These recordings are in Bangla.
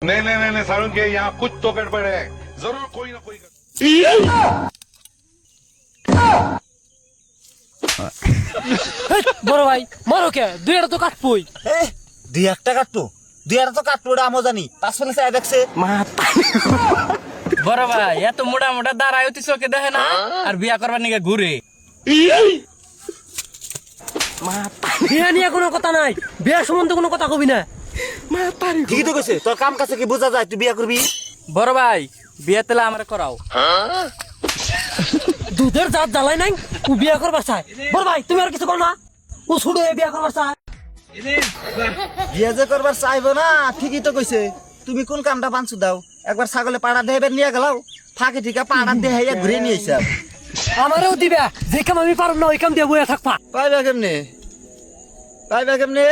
नहीं नहीं नहीं नहीं सारुण के यहाँ कुछ तो गड़बड़ है जरूर कोई ना कोई বড় ভাই মারো কে দুইটা তো কাটবই দুই একটা কাটতো দুই একটা তো কাটতো ওটা আমও জানি পাঁচ ফেলে চাই দেখছে বড় ভাই এত মোটা মোটা দাঁড়ায় অতি চোখে দেখে না আর বিয়া করবার নিকে ঘুরে বিয়া নিয়ে কোনো কথা নাই বিয়ার সম্বন্ধে কোনো কথা কবি না ঠিকই তো কইছে তোর কাম কাছে কি বোঝা যায় তুই বিয়া করবি বড় ভাই বিয়া তেলে আমার করাও দুধের জাত জ্বালাই নাই ও বিয়া করবার চায় বড় ভাই তুমি আর কিছু কর না ও ছুড়ে বিয়া করবার চায় বিয়া যে করবার চাইবো না ঠিকই তো কইছে তুমি কোন কামটা বানছু দাও একবার ছাগলে পাড়া দেবে নিয়ে গেলাও ফাঁকে ঠিকা পাড়া দেহাইয়া ঘুরে নিয়ে আইসাব আমারও দিবা যে কাম আমি পারব না ওই কাম দিয়ে বইয়া থাকবা পাইবা কেমনে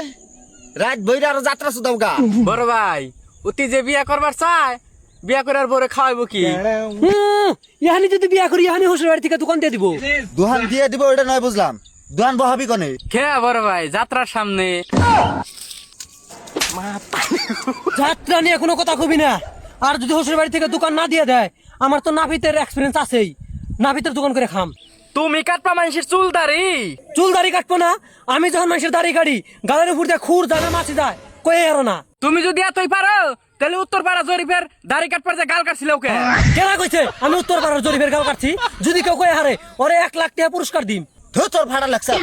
রাত বইরা আরো যাত্রা সুদাও গা বড় ভাই অতি যে বিয়া করবার চায় বিয়া করার পরে খাওয়াইবো কি ইহানি যদি বিয়া করি ইহানি শ্বশুর বাড়ি থেকে দোকান দিয়ে দিব দোহান দিয়ে দিব ওটা নয় বুঝলাম দোহান বহাবি কনে খেয়া বড় ভাই যাত্রার সামনে যাত্রা নিয়ে কোনো কথা কবি না আর যদি শ্বশুর বাড়ি থেকে দোকান না দিয়ে দেয় আমার তো নাপিতের এক্সপিরিয়েন্স আছেই নাপিতের দোকান করে খাম তুমি কাটপা মানুষের চুল দাড়ি চুল দাড়ি কাটবো না আমি যখন মানুষের দাড়ি কাটি গালের উপর দিয়ে খুর জায়গা মাছি যায় কয়ে এরো না তুমি যদি এতই পারো তাহলে উত্তর পাড়া জরিফের দাড়ি কাটবার যে গাল কাটছিল ওকে কেনা কইছে আমি উত্তর পাড়ার জরিফের গাল কাটছি যদি কেউ কয়ে হারে ওরে 1 লাখ টাকা পুরস্কার দিম তোর ভাড়া লাগছে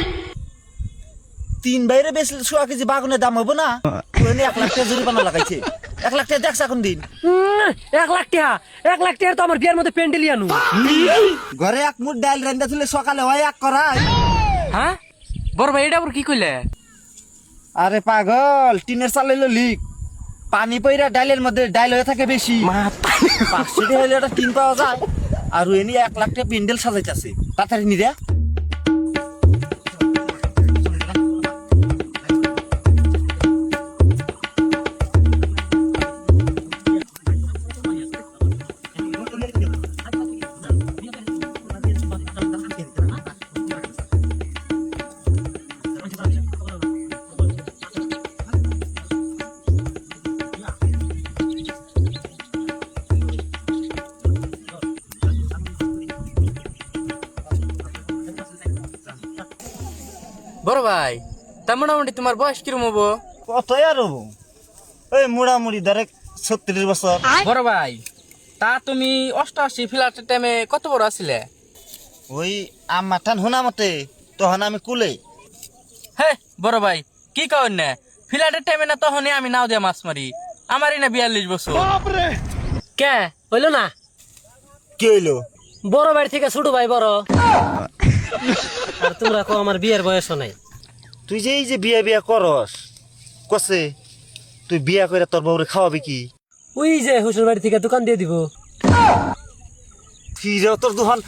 3 বাইরে বেশি 100 কেজি বাগুনের দাম হবো না তুই 1 লাখ টাকা জরিমানা লাগাইছে 1 লাখ টাকা দেখছ এখন দিন 1 লাখ টাকা 1 লাখ টাকা তো আমার বিয়ের মধ্যে প্যান্ডেলি আনু ঘরে এক মুঠ ডাল রান্দা তুলে সকালে হয় এক করাই হ্যাঁ বড় ভাই এটা আবার কি কইলে আরে পাগল টিনের চালাইলো লিক পানি পইরা ডালের মধ্যে ডাল হয়ে থাকে বেশি 500 টাকা হলে ওটা টিন পাওয়া যায় আর এনি 1 লাখ টাকা প্যান্ডেল সাজাইতাছে তাড়াতাড়ি নিরা বড় ভাই তা মোটামুটি তোমার বয়স কিরম হবো কত আর হবো ওই মুড়ামুড়ি ধরে 36 বছর বড় ভাই তা তুমি 88 ফ্ল্যাটের টাইমে কত বড় আছিলে ওই আম্মা টান হোনা মতে তখন আমি কুলে হ্যাঁ বড় ভাই কি করেন না ফ্ল্যাটের টাইমে না তখনই আমি নাও দিয়া মাছ মারি আমারই না 42 বছর কে হইলো না কি হইলো বড় বাড়ি থেকে ছোট ভাই বড় আর তোমরা কো আমার বিয়ের বয়স নাই তুই যে এই যে বিয়া করস কসে তুই বিয়া করে তোর বউরে খাওয়াবি কি ওই যে শ্বশুর বাড়ি থেকে দোকান দিয়ে দিব ফিরে তোর দোকান